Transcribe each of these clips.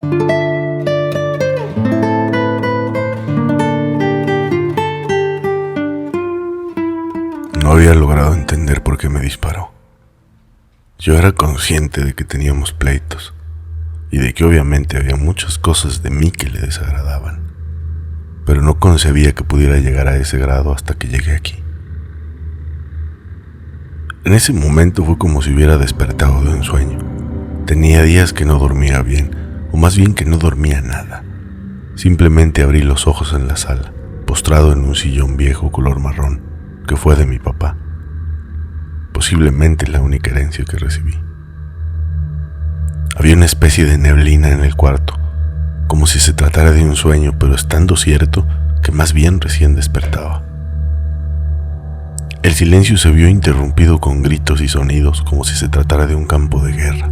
No había logrado entender por qué me disparó. Yo era consciente de que teníamos pleitos y de que obviamente había muchas cosas de mí que le desagradaban, pero no concebía que pudiera llegar a ese grado hasta que llegué aquí. En ese momento fue como si hubiera despertado de un sueño. Tenía días que no dormía bien, o más bien que no dormía nada. Simplemente abrí los ojos en la sala, postrado en un sillón viejo color marrón, que fue de mi papá. Posiblemente la única herencia que recibí. Había una especie de neblina en el cuarto, como si se tratara de un sueño, pero estando cierto que más bien recién despertaba. El silencio se vio interrumpido con gritos y sonidos, como si se tratara de un campo de guerra.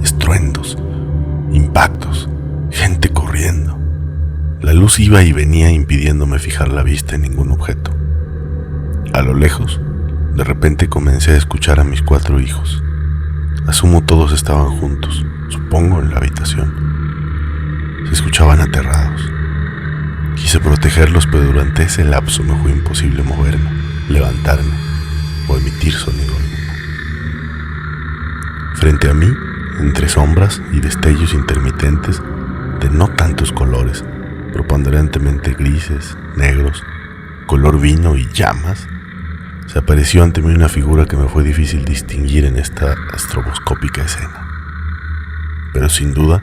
Estruendos, impactos, gente corriendo. La luz iba y venía impidiéndome fijar la vista en ningún objeto. A lo lejos, de repente comencé a escuchar a mis 4 hijos. Asumo todos estaban juntos, supongo en la habitación. Se escuchaban aterrados. Quise protegerlos, pero durante ese lapso me fue imposible moverme, levantarme o emitir sonido alguno. Frente a mí, entre sombras y destellos intermitentes de no tantos colores, preponderantemente grises, negros, color vino y llamas, se apareció ante mí una figura que me fue difícil distinguir en esta estroboscópica escena. Pero sin duda,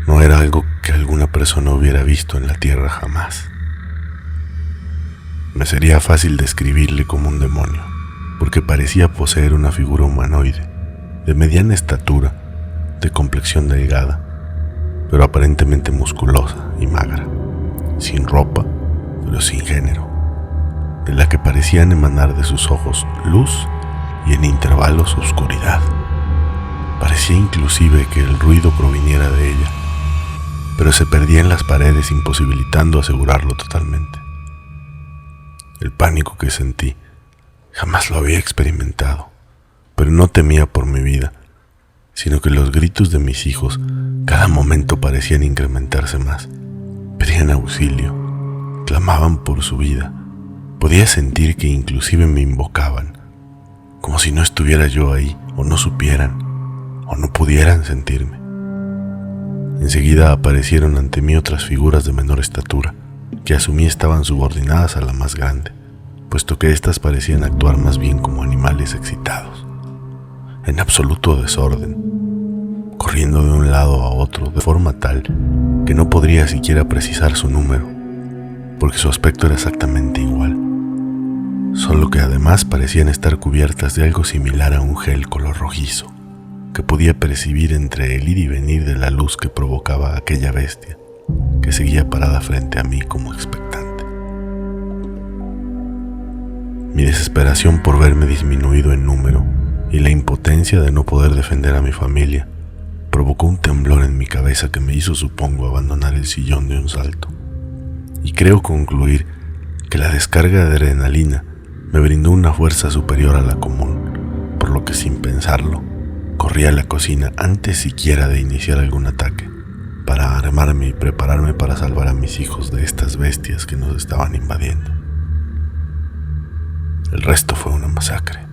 no era algo que alguna persona hubiera visto en la tierra jamás. Me sería fácil describirle como un demonio, porque parecía poseer una figura humanoide, de mediana estatura, de complexión delgada, pero aparentemente musculosa y magra, sin ropa, pero sin género, de la que parecían emanar de sus ojos luz y en intervalos oscuridad. Parecía inclusive que el ruido proviniera de ella, pero se perdía en las paredes, imposibilitando asegurarlo totalmente. El pánico que sentí jamás lo había experimentado, pero no temía por mi vida, sino que los gritos de mis hijos cada momento parecían incrementarse más. Pedían auxilio, clamaban por su vida. Podía sentir que inclusive me invocaban, como si no estuviera yo ahí, o no supieran, o no pudieran sentirme. Enseguida aparecieron ante mí otras figuras de menor estatura, que asumí estaban subordinadas a la más grande, puesto que éstas parecían actuar más bien como animales excitados, en absoluto desorden, corriendo de un lado a otro de forma tal que no podría siquiera precisar su número, porque su aspecto era exactamente igual, solo que además parecían estar cubiertas de algo similar a un gel color rojizo, que podía percibir entre el ir y venir de la luz que provocaba aquella bestia, que seguía parada frente a mí como expectante. Mi desesperación por verme disminuido en número y la impotencia de no poder defender a mi familia provocó un temblor en mi cabeza que me hizo, supongo, abandonar el sillón de un salto. Y creo concluir que la descarga de adrenalina me brindó una fuerza superior a la común, por lo que sin pensarlo, corrí a la cocina antes siquiera de iniciar algún ataque, para armarme y prepararme para salvar a mis hijos de estas bestias que nos estaban invadiendo. El resto fue una masacre.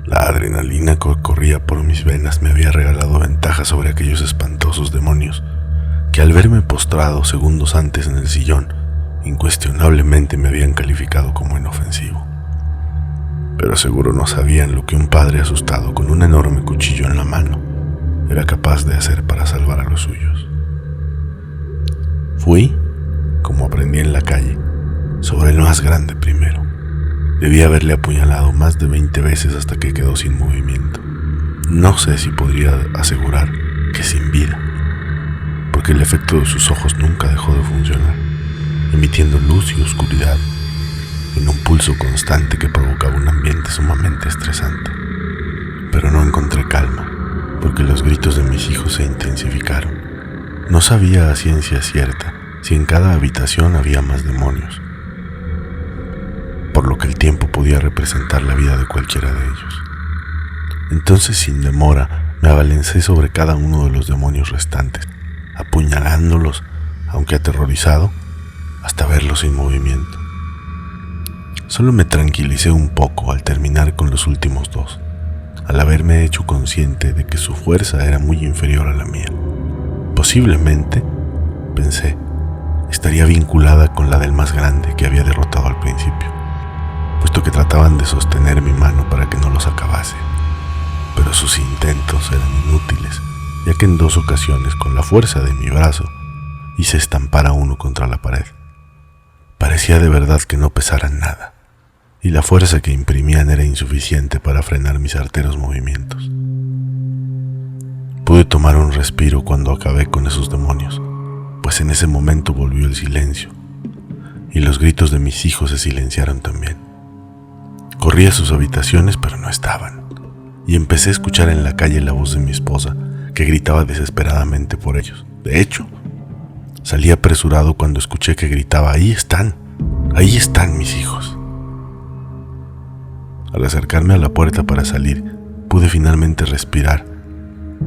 La adrenalina que corría por mis venas me había regalado ventaja sobre aquellos espantosos demonios que al verme postrado segundos antes en el sillón, incuestionablemente me habían calificado como inofensivo. Pero seguro no sabían lo que un padre asustado con un enorme cuchillo en la mano era capaz de hacer para salvar a los suyos. Fui, como aprendí en la calle, sobre el más grande primero. Debí haberle apuñalado más de 20 veces hasta que quedó sin movimiento. No sé si podría asegurar que sin vida, porque el efecto de sus ojos nunca dejó de funcionar, emitiendo luz y oscuridad en un pulso constante que provocaba un ambiente sumamente estresante. Pero no encontré calma, porque los gritos de mis hijos se intensificaron. No sabía a ciencia cierta si en cada habitación había más demonios, por lo que el tiempo podía representar la vida de cualquiera de ellos. Entonces, sin demora, me abalancé sobre cada uno de los demonios restantes, apuñalándolos, aunque aterrorizado, hasta verlos sin movimiento. Solo me tranquilicé un poco al terminar con los últimos dos, al haberme hecho consciente de que su fuerza era muy inferior a la mía. Posiblemente, pensé, estaría vinculada con la del más grande que había derrotado al principio, puesto que trataban de sostener mi mano para que no los acabase. Pero sus intentos eran inútiles, ya que en 2 ocasiones, con la fuerza de mi brazo, hice estampar a uno contra la pared. Parecía de verdad que no pesaran nada, y la fuerza que imprimían era insuficiente para frenar mis arteros movimientos. Pude tomar un respiro cuando acabé con esos demonios, pues en ese momento volvió el silencio, y los gritos de mis hijos se silenciaron también. Corrí a sus habitaciones, pero no estaban, y empecé a escuchar en la calle la voz de mi esposa, que gritaba desesperadamente por ellos. De hecho, salí apresurado cuando escuché que gritaba: ahí están mis hijos. Al acercarme a la puerta para salir, pude finalmente respirar,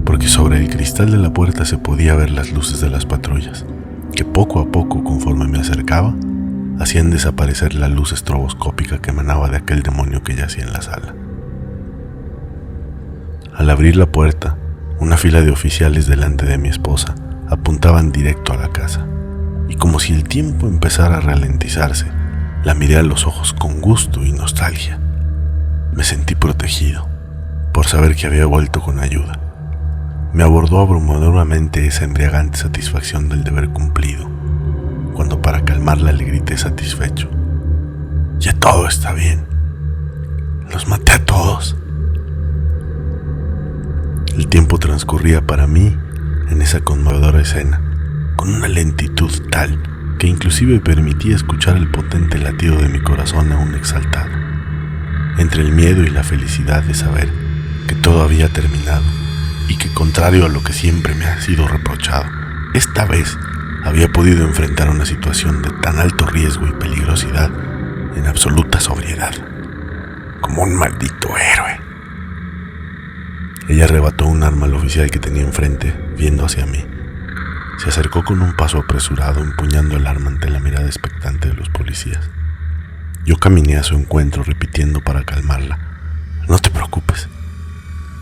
porque sobre el cristal de la puerta se podía ver las luces de las patrullas, que poco a poco, conforme me acercaba, hacían desaparecer la luz estroboscópica que emanaba de aquel demonio que yacía en la sala. Al abrir la puerta, una fila de oficiales delante de mi esposa apuntaban directo a la casa, y como si el tiempo empezara a ralentizarse, la miré a los ojos con gusto y nostalgia. Me sentí protegido, por saber que había vuelto con ayuda. Me abordó abrumadoramente esa embriagante satisfacción del deber cumplido, cuando para calmarla le grité satisfecho: ya todo está bien, los maté a todos. El tiempo transcurría para mí en esa conmovedora escena, con una lentitud tal que inclusive permitía escuchar el potente latido de mi corazón aún exaltado, entre el miedo y la felicidad de saber que todo había terminado y que, contrario a lo que siempre me ha sido reprochado, esta vez había podido enfrentar una situación de tan alto riesgo y peligrosidad en absoluta sobriedad, como un maldito héroe. Ella arrebató un arma al oficial que tenía enfrente, viendo hacia mí. Se acercó con un paso apresurado, empuñando el arma ante la mirada expectante de los policías. Yo caminé a su encuentro, repitiendo para calmarla: no te preocupes,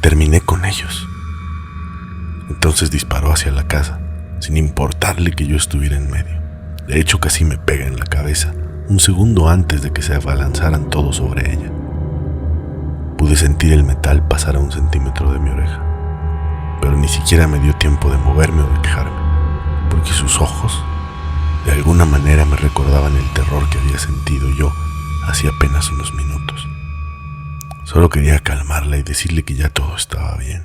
terminé con ellos. Entonces disparó hacia la casa, sin importarle que yo estuviera en medio. De hecho, casi me pega en la cabeza, un segundo antes de que se abalanzaran todos sobre ella. Pude sentir el metal pasar a 1 centímetro de mi oreja, pero ni siquiera me dio tiempo de moverme o de quejarme, porque sus ojos, de alguna manera, me recordaban el terror que había sentido yo hacía apenas unos minutos. Solo quería calmarla y decirle que ya todo estaba bien.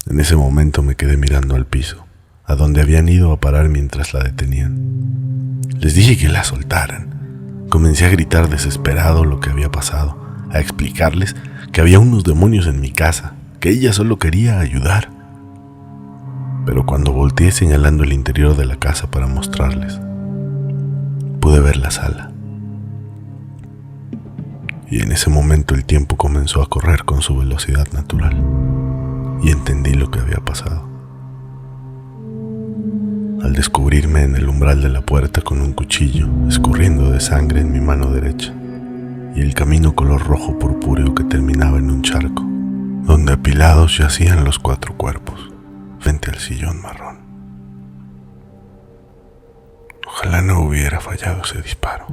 En ese momento me quedé mirando al piso, a donde habían ido a parar mientras la detenían. Les dije que la soltaran. Comencé a gritar desesperado lo que había pasado, a explicarles que había unos demonios en mi casa, que ella solo quería ayudar. Pero cuando volteé señalando el interior de la casa para mostrarles, pude ver la sala. Y en ese momento el tiempo comenzó a correr con su velocidad natural, y entendí lo que había pasado. Al descubrirme en el umbral de la puerta con un cuchillo escurriendo de sangre en mi mano derecha, y el camino color rojo purpúreo que terminaba en un charco, donde apilados yacían los 4 cuerpos frente al sillón marrón. Ojalá no hubiera fallado ese disparo.